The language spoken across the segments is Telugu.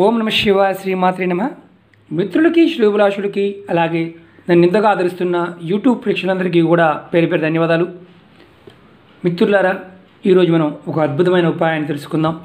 ఓం నమ శివాయ శ్రీమాత్రే నమ. మిత్రులకి శ్రేయోభిలాషులకి అలాగే నన్ను ఇంతగా ఆదరిస్తున్న యూట్యూబ్ ప్రేక్షకులందరికీ కూడా పేరు పేరు ధన్యవాదాలు. మిత్రులారా, ఈరోజు మనం ఒక అద్భుతమైన ఉపాయాన్ని తెలుసుకుందాం.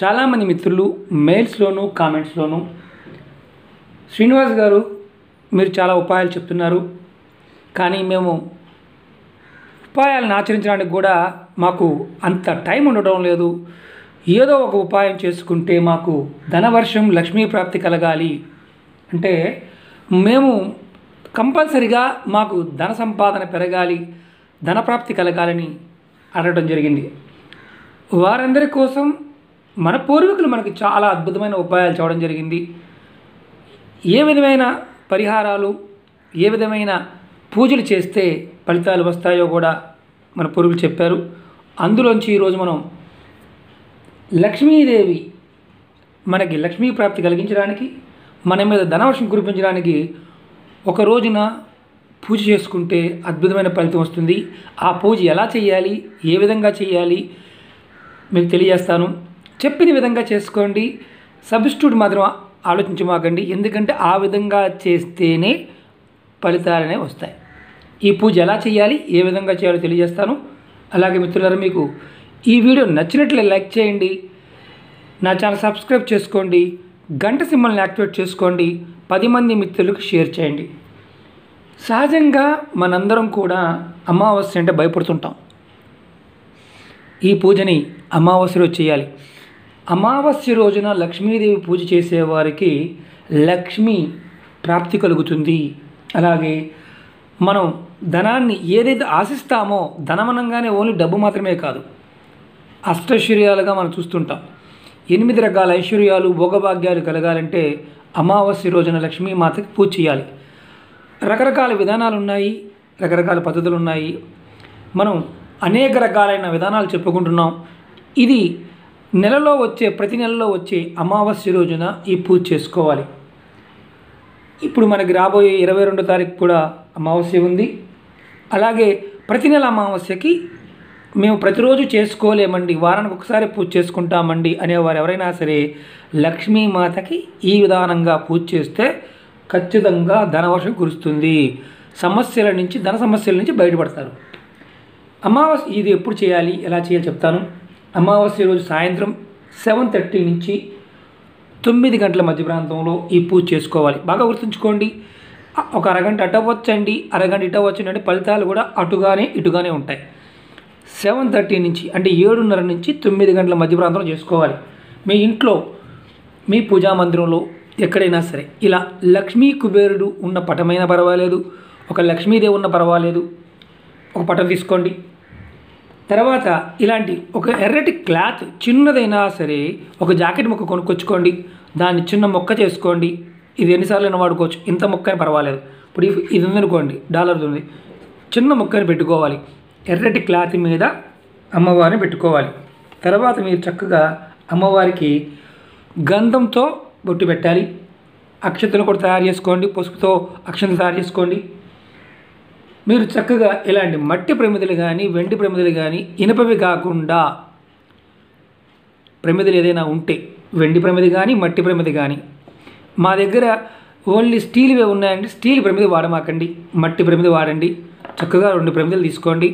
చాలామంది మిత్రులు మెయిల్స్లోనూ కామెంట్స్లోనూ శ్రీనివాస్ గారు మీరు చాలా ఉపాయాలు చెప్తున్నారు, కానీ మేము ఉపాయాలను ఆచరించడానికి కూడా మాకు అంత టైం ఉండటం లేదు, ఏదో ఒక ఉపాయం చేసుకుంటే మాకు ధనవర్షం లక్ష్మీ ప్రాప్తి కలగాలి అంటే మేము కంపల్సరిగా మాకు ధన సంపాదన పెరగాలి, ధనప్రాప్తి కలగాలని అడగడం జరిగింది. వారందరి కోసం మన పూర్వీకులు మనకు చాలా అద్భుతమైన ఉపాయాలు చేయడం జరిగింది. ఏ విధమైన పరిహారాలు, ఏ విధమైన పూజలు చేస్తే ఫలితాలు వస్తాయో కూడా మన పూర్వీకులు చెప్పారు. అందులోంచి ఈరోజు మనం లక్ష్మీదేవి మనకి లక్ష్మీ ప్రాప్తి కలిగించడానికి, మన మీద ధనవర్షం కురిపించడానికి ఒక రోజున పూజ చేసుకుంటే అద్భుతమైన ఫలితం వస్తుంది. ఆ పూజ ఎలా చేయాలి, ఏ విధంగా చేయాలి మీకు తెలియజేస్తాను. చెప్పిన విధంగా చేసుకోండి, సబ్స్టిట్యూట్ మాత్రం ఆలోచించమాకండి, ఎందుకంటే ఆ విధంగా చేస్తేనే ఫలితాలనే వస్తాయి. ఈ పూజ ఎలా చేయాలి, ఏ విధంగా చేయాలో తెలియజేస్తాను. అలాగే మిత్రులారా, మీకు ఈ వీడియో నచ్చినట్లే లైక్ చేయండి, నా ఛానల్ సబ్స్క్రైబ్ చేసుకోండి, గంట సింబల్ని యాక్టివేట్ చేసుకోండి, 10 మంది మిత్రులకు షేర్ చేయండి. సహజంగా మనందరం కూడా అమావాస్య అంటే భయపడుతుంటాం. ఈ పూజని అమావాస్య రోజు చేయాలి. అమావాస్య రోజున లక్ష్మీదేవి పూజ చేసేవారికి లక్ష్మీ ప్రాప్తి కలుగుతుంది. అలాగే మనం ధనాన్ని ఏదైతే ఆశిస్తామో, ధనమనంగానే ఓన్లీ డబ్బు మాత్రమే కాదు, అష్టైశ్వర్యాలుగా మనం చూస్తుంటాం. 8 రకాల ఐశ్వర్యాలు, భోగభాగ్యాలు కలగాలంటే అమావాస్య రోజున లక్ష్మీమాతకి పూజ చేయాలి. రకరకాల విధానాలు ఉన్నాయి, రకరకాల పద్ధతులు ఉన్నాయి. మనం అనేక రకాలైన విధానాలు చెప్పుకుంటున్నాం. ఇది ప్రతి నెలలో వచ్చే అమావాస్య రోజున ఈ పూజ చేసుకోవాలి. ఇప్పుడు మనకి రాబోయే 22వ తారీఖు కూడా అమావాస్య ఉంది. అలాగే ప్రతి నెల అమావాస్యకి మేము ప్రతిరోజు చేసుకోలేమండి, వారానికి ఒకసారి పూజ చేసుకుంటామండి అనేవారు ఎవరైనా సరే లక్ష్మీమాతకి ఈ విధానంగా పూజ చేస్తే ఖచ్చితంగా ధనవర్షం కురుస్తుంది. ధన సమస్యల నుంచి బయటపడతారు. అమావాస్య ఇది ఎప్పుడు చేయాలి, ఎలా చేయాలి చెప్తాను. అమావాస్య రోజు సాయంత్రం 7:30 నుంచి 9 గంటల మధ్య ప్రాంతంలో ఈ పూజ చేసుకోవాలి. బాగా గుర్తుంచుకోండి, ఒక అరగంట అటు అవ్వచ్చండి, అరగంట ఇటు అవ్వచ్చు అంటే ఫలితాలు కూడా ఇటుగానే ఉంటాయి. 7:30 నుంచి అంటే 7:30 నుంచి 9 గంటల మధ్య ప్రాంతంలో చేసుకోవాలి. మీ ఇంట్లో, మీ పూజా మందిరంలో ఎక్కడైనా సరే ఇలా లక్ష్మీ కుబేరుడు ఉన్న పటమైనా పర్వాలేదు, ఒక లక్ష్మీదేవి ఉన్న పర్వాలేదు, ఒక పటం తీసుకోండి. తర్వాత ఇలాంటి ఒక ఎర్రటి క్లాత్ చిన్నదైనా సరే ఒక జాకెట్ ముక్క కొనుక్కొచ్చుకోండి, దాన్ని చిన్న మొక్క చేసుకోండి. ఇది ఎన్నిసార్లు అయినా వాడుకోవచ్చు, ఇంత మొక్క అని పర్వాలేదు. ఇప్పుడు ఇది ఉందనుకోండి, $1 ఉంది, చిన్న మొక్కని పెట్టుకోవాలి. ఎర్రటి క్లాత్ మీద అమ్మవారిని పెట్టుకోవాలి. తర్వాత మీరు చక్కగా అమ్మవారికి గంధంతో బొట్టు పెట్టాలి. అక్షతలు కూడా తయారు చేసుకోండి, పసుపుతో అక్షతలు తయారు చేసుకోండి. మీరు చక్కగా ఇలాంటి మట్టి ప్రమిదలు కానీ, వెండి ప్రమిదలు కానీ, ఇనుపవి కాకుండా ప్రమిదలు ఏదైనా ఉంటే, వెండి ప్రమిది కానీ, మట్టి ప్రమిది కానీ, మా దగ్గర ఓన్లీ స్టీల్వే ఉన్నాయండి, స్టీల్ ప్రమిది వాడమాకండి, మట్టి ప్రమిది వాడండి. చక్కగా 2 ప్రమిదలు తీసుకోండి.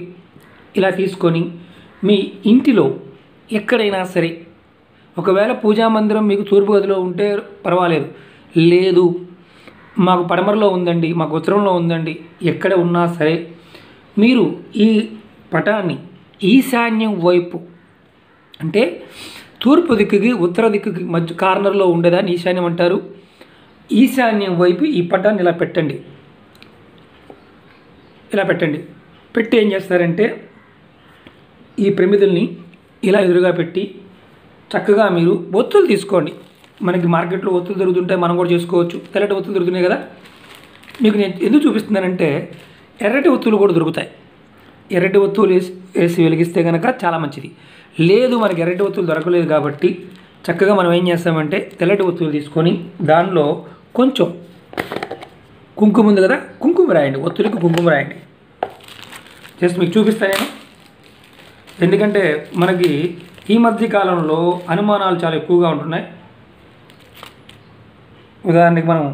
ఇలా తీసుకొని మీ ఇంటిలో ఎక్కడైనా సరే, ఒకవేళ పూజా మందిరం మీకు తూర్పు గదిలో ఉంటే పర్వాలేదు, లేదు మాకు పడమరలో ఉందండి, మాకు ఉత్తరంలో ఉందండి, ఎక్కడ ఉన్నా సరే మీరు ఈ పటాన్ని ఈశాన్యం వైపు అంటే తూర్పు దిక్కుకి ఉత్తర దిక్కుకి మధ్య కార్నర్లో ఉండేదాన్ని ఈశాన్యం అంటారు. ఈశాన్యం వైపు ఈ పటాన్ని ఇలా పెట్టండి. పెట్టి ఏం చేస్తారంటే ఈ ప్రమిదల్ని ఇలా ఎదురుగా పెట్టి చక్కగా మీరు ఒత్తులు తీసుకోండి. మనకి మార్కెట్లో ఒత్తులు దొరుకుతుంటాయి, మనం కూడా చేసుకోవచ్చు. తెల్లటి ఒత్తులు దొరుకుతున్నాయి కదా. మీకు నేను ఎందుకు చూపిస్తున్నానంటే ఎర్రటి ఒత్తులు కూడా దొరుకుతాయి. ఎర్రటి ఒత్తులు వేసి వెలిగిస్తే కనుక చాలా మంచిది. లేదు మనకి ఎర్రటి ఒత్తులు దొరకలేదు కాబట్టి చక్కగా మనం ఏం చేస్తామంటే తెల్లటి ఒత్తులు తీసుకొని దానిలో కొంచెం కుంకుమ ఉంది కదా, కుంకుమ రాయండి, ఒత్తులకి కుంకుమ రాయండి. జస్ట్ మీకు చూపిస్తాను నేను, ఎందుకంటే మనకి ఈ మధ్య కాలంలో అనుమానాలు చాలా ఎక్కువగా ఉంటున్నాయి. ఉదాహరణకి మనం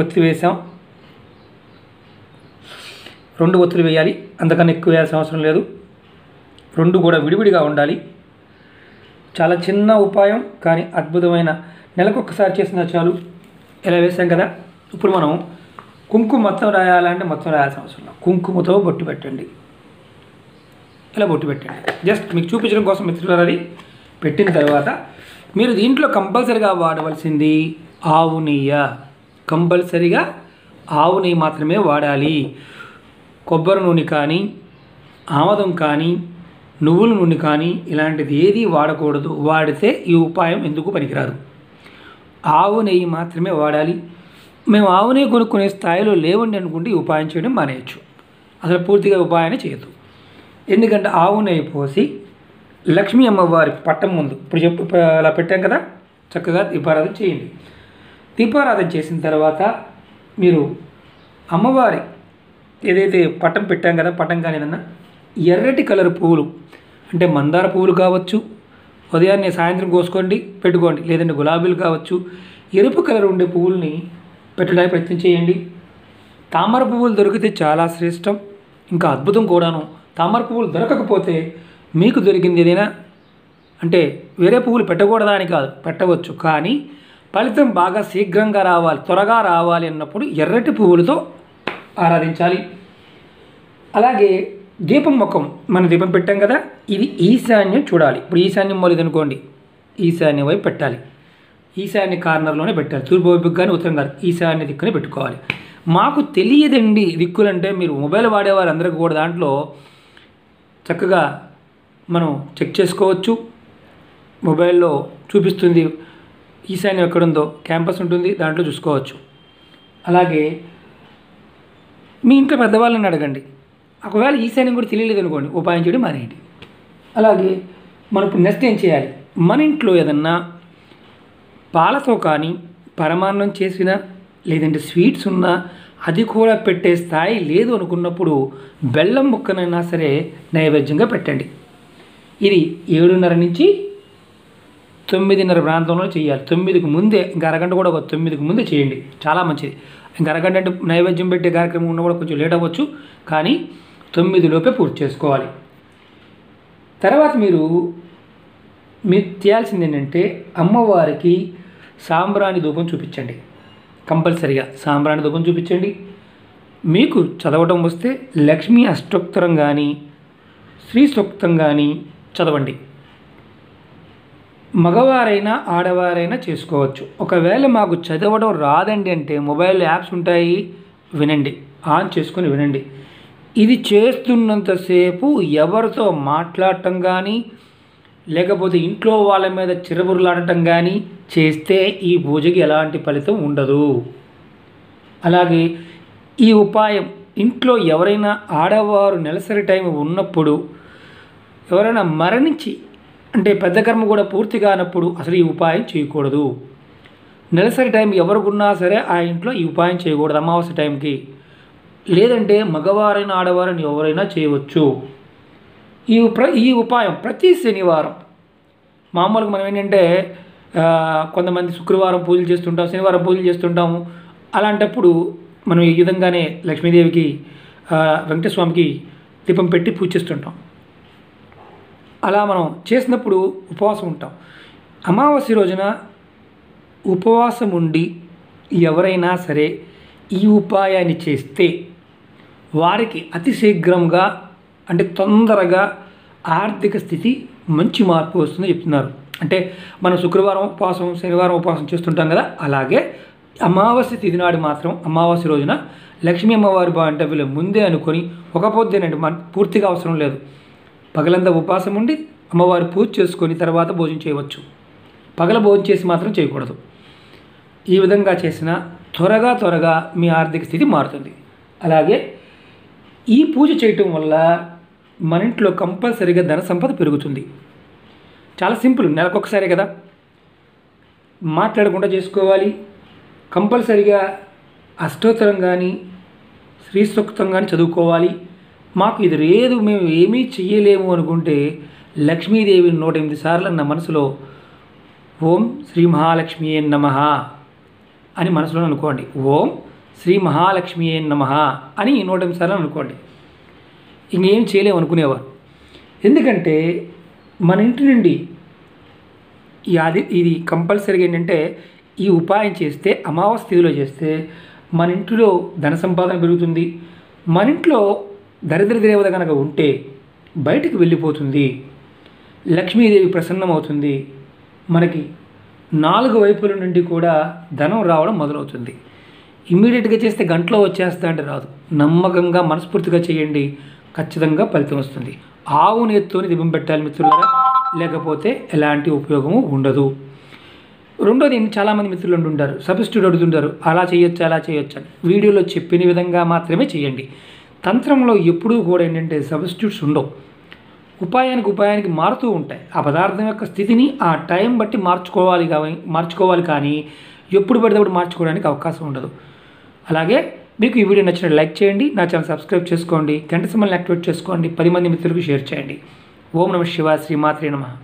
ఒత్తి వేసాం, 2 ఒత్తులు వేయాలి, అంతకన్నా ఎక్కువ వేయాల్సిన అవసరం లేదు. 2 కూడా విడివిడిగా ఉండాలి. చాలా చిన్న ఉపాయం కానీ అద్భుతమైన, నెలకొకసారి చేసినా చాలు. ఇలా వేసాం కదా. ఇప్పుడు మనం కుంకుమ మొత్తం రాయాలంటే మొత్తం రాయాల్సిన అవసరం లేదు. కుంకుమతో బొట్టు పెట్టండి. ఇలా బొట్టు పెట్టండి. జస్ట్ మీకు చూపించడం కోసం మిత్రులారా. అది పెట్టిన తర్వాత మీరు దీంట్లో కంపల్సరిగా వాడవలసింది ఆవు నెయ్యి. కంపల్సరిగా ఆవు నెయ్యి మాత్రమే వాడాలి. కొబ్బరి నూనె కానీ, ఆమదం కానీ, నువ్వుల నూనె కానీ ఇలాంటిది ఏది వాడకూడదు. వాడితే ఈ ఉపాయం ఎందుకు పనికిరాదు. ఆవు నెయ్యి మాత్రమే వాడాలి. మేము ఆవు నెయ్యి కొనుక్కునే స్థాయిలో లేవండి అనుకుంటే ఈ ఉపాయం చేయడం మానేయచ్చు. అసలు పూర్తిగా ఉపాయాన్ని చేయదు. ఎందుకంటే ఆవు నెయ్యి పోసి లక్ష్మీ అమ్మవారి పట్టం ముందు ఇప్పుడు అలా పెట్టాం కదా, చక్కగా దీపారాధన చేయండి. దీపారాధన చేసిన తర్వాత మీరు అమ్మవారి ఏదైతే పట్టం పెట్టాం కదా, పట్టం కానీ ఏదన్నా ఎర్రటి కలర్ పువ్వులు అంటే మందార పువ్వులు కావచ్చు, ఉదయాన్నే సాయంత్రం కోసుకోండి పెట్టుకోండి, లేదంటే గులాబీలు కావచ్చు, ఎరుపు కలర్ ఉండే పువ్వుల్ని పెట్టడానికి ప్రయత్నం చేయండి. తామర పువ్వులు దొరికితే చాలా శ్రేష్టం, ఇంకా అద్భుతం కూడాను. తామర పువ్వులు దొరకకపోతే మీకు దొరికింది ఏదైనా, అంటే వేరే పువ్వులు పెట్టకూడదా అని కాదు, పెట్టవచ్చు. కానీ ఫలితం బాగా శీఘ్రంగా రావాలి, త్వరగా రావాలి అన్నప్పుడు ఎర్రటి పువ్వులతో ఆరాధించాలి. అలాగే దీపం ముఖం, మనం దీపం పెట్టాం కదా, ఇది ఈశాన్యం చూడాలి. ఇప్పుడు ఈశాన్యం మొదలు అనుకోండి, ఈశాన్యం వైపు పెట్టాలి. ఈశాన్య కార్నర్లోనే పెట్టాలి. తూర్పు వైపుకి కానీ ఉత్తరం కానీ ఈశాన్య దిక్కునే పెట్టుకోవాలి. మాకు తెలియదండి దిక్కులంటే మీరు మొబైల్ వాడేవారు అందరికీ కూడా దాంట్లో చక్కగా మనం చెక్ చేసుకోవచ్చు. మొబైల్లో చూపిస్తుంది ఈశాన్యం ఎక్కడుందో, క్యాంపస్ ఉంటుంది, దాంట్లో చూసుకోవచ్చు. అలాగే మీ ఇంట్లో పెద్దవాళ్ళని అడగండి. ఒకవేళ ఈశాన్యం కూడా తెలియలేదు అనుకోండి, ఉపాయం చేయడం మానేయండి. అలాగే మనం ఇప్పుడు నెక్స్ట్ ఏం చేయాలి, మన ఇంట్లో ఏదన్నా పాలతో కానీ పరమాన్నం చేసినా లేదంటే స్వీట్స్ ఉన్నా అది కూడా పెట్టే స్థాయి లేదు అనుకున్నప్పుడు బెల్లం ముక్కనైనా సరే నైవేద్యంగా పెట్టండి. ఇది 7:30 నుంచి 9:30 ప్రాంతంలో చేయాలి. 9కి ముందే, ఇంకా అరగంట కూడా 9కి ముందే చేయండి, చాలా మంచిది. ఇంకా అరగంట అంటే నైవేద్యం పెట్టే కార్యక్రమం ఉన్నా కూడా కొంచెం లేట్ అవ్వచ్చు, కానీ 9 లోపే పూర్తి చేసుకోవాలి. తర్వాత మీరు చేయాల్సింది ఏంటంటే అమ్మవారికి సాంబ్రాణి ధూపం చూపించండి. కంపల్సరిగా సాంబ్రాణి ధూపం చూపించండి. మీకు చదవటం వస్తే లక్ష్మీ అష్టోత్తరం కానీ శ్రీ సూక్తం కానీ చదవండి. మగవారైనా ఆడవారైనా చేసుకోవచ్చు. ఒకవేళ మాకు చదవడం రాదండి అంటే మొబైల్ యాప్స్ ఉంటాయి, వినండి, ఆన్ చేసుకొని వినండి. ఇది చేస్తున్నంతసేపు ఎవరితో మాట్లాడటం కానీ లేకపోతే ఇంట్లో వాళ్ళ మీద చిరబుర్లాడటం కానీ చేస్తే ఈ పూజకి ఎలాంటి ఫలితం ఉండదు. అలాగే ఈ ఉపాయం ఇంట్లో ఎవరైనా ఆడవారు నెలసరి టైం ఉన్నప్పుడు, ఎవరైనా మరణించి అంటే పెద్ద కర్మ కూడా పూర్తి కానప్పుడు అసలు ఈ ఉపాయం చేయకూడదు. నెలసరి టైం ఎవరికున్నా సరే ఆ ఇంట్లో ఈ ఉపాయం చేయకూడదు అమావాస్య టైంకి. లేదంటే మగవారైనా ఆడవారైనా ఎవరైనా చేయవచ్చు. ఈ ఉపాయం ప్రతి శనివారం, మామూలుగా మనం ఏంటంటే కొంతమంది శుక్రవారం పూజలు చేస్తుంటాం, శనివారం పూజలు చేస్తుంటాము. అలాంటప్పుడు మనం ఈ విధంగానే లక్ష్మీదేవికి వెంకటస్వామికి దీపం పెట్టి పూజ చేస్తుంటాం. అలా మనం చేసినప్పుడు ఉపవాసం ఉంటాం. అమావాస్య రోజున ఉపవాసం ఉండి ఎవరైనా సరే ఈ ఉపాయాన్ని చేస్తే వారికి అతి శీఘ్రంగా అంటే తొందరగా ఆర్థిక స్థితి మంచి మార్పు వస్తుందని చెప్తున్నారు. అంటే మనం శుక్రవారం ఉపవాసం, శనివారం ఉపవాసం చేస్తుంటాం కదా, అలాగే అమావాస్య తిథి నాడు మాత్రం అమావాస్య రోజున లక్ష్మీ అమ్మవారి అంటే వీళ్ళు ముందే అనుకొని ఒక పొద్దునండి, మన పూర్తిగా అవసరం లేదు, పగలంతా ఉపవాసం ఉండి అమ్మవారి పూజ చేసుకొని తర్వాత భోజనం చేయవచ్చు. పగల భోజనం చేసి మాత్రం చేయకూడదు. ఈ విధంగా చేసిన త్వరగా మీ ఆర్థిక స్థితి మారుతుంది. అలాగే ఈ పూజ చేయటం వల్ల మన ఇంట్లో కంపల్సరీగా ధన సంపద పెరుగుతుంది. చాలా సింపుల్, నెలకొకసారి కదా, మాట్లాడకుండా చేసుకోవాలి. కంపల్సరీగా అష్టోత్తరం కానీ శ్రీ సూక్తం కానీ చదువుకోవాలి. మాకు ఇది లేదు, మేము ఏమీ చెయ్యలేము అనుకుంటే లక్ష్మీదేవిని 108 సార్లు నా మనసులో ఓం శ్రీ మహాలక్ష్మీ నమః అని మనసులో అనుకోండి. ఓం శ్రీ మహాలక్ష్మియే నమః అని 108 సార్లు అనుకోండి. ఇంకేం చేయలేము అనుకునేవారు. ఎందుకంటే మన ఇంటి నుండి ఇది కంపల్సరీగా ఏంటంటే ఈ ఉపాయం చేస్తే అమావాస్య తిథిలో చేస్తే మన ఇంట్లో ధన సంపాదన పెరుగుతుంది. మన ఇంట్లో దరిద్ర దేవత కనుక ఉంటే బయటికి వెళ్ళిపోతుంది. లక్ష్మీదేవి ప్రసన్నమవుతుంది. మనకి 4 వైపుల నుండి కూడా ధనం రావడం మొదలవుతుంది. ఇమ్మీడియట్గా చేస్తే గంటలో వచ్చేస్తా అంటే రాదు. నమ్మకంగా మనస్ఫూర్తిగా చేయండి, ఖచ్చితంగా ఫలితం వస్తుంది. ఆవు నేతితోని దీపం పెట్టాలి మిత్రులారా, లేకపోతే ఎలాంటి ఉపయోగము ఉండదు. రెండోది, చాలామంది మిత్రులు అంటుంటారు, సబ్స్టిట్యూట్ అడుగుతుంటారు, అలా చేయొచ్చు అలా చేయొచ్చు అని. వీడియోలో చెప్పిన విధంగా మాత్రమే చేయండి. తంత్రంలో ఎప్పుడూ కూడా ఏంటంటే సబ్స్టిట్యూట్స్ ఉండవు. ఉపాయానికి మారుతూ ఉంటాయి. ఆ పదార్థం యొక్క స్థితిని ఆ టైం బట్టి మార్చుకోవాలి కానీ ఎప్పుడు పడితే అప్పుడు మార్చుకోవడానికి అవకాశం ఉండదు. అలాగే మీకు ఈ వీడియో నచ్చినట్టు లైక్ చేయండి, నా ఛానల్ సబ్స్క్రైబ్ చేసుకోండి, గంట సింబల్ని యాక్టివేట్ చేసుకోండి, 10 మంది మిత్రులకు షేర్ చేయండి. ఓం నమః శివాయ, శ్రీమాత్రే నమః.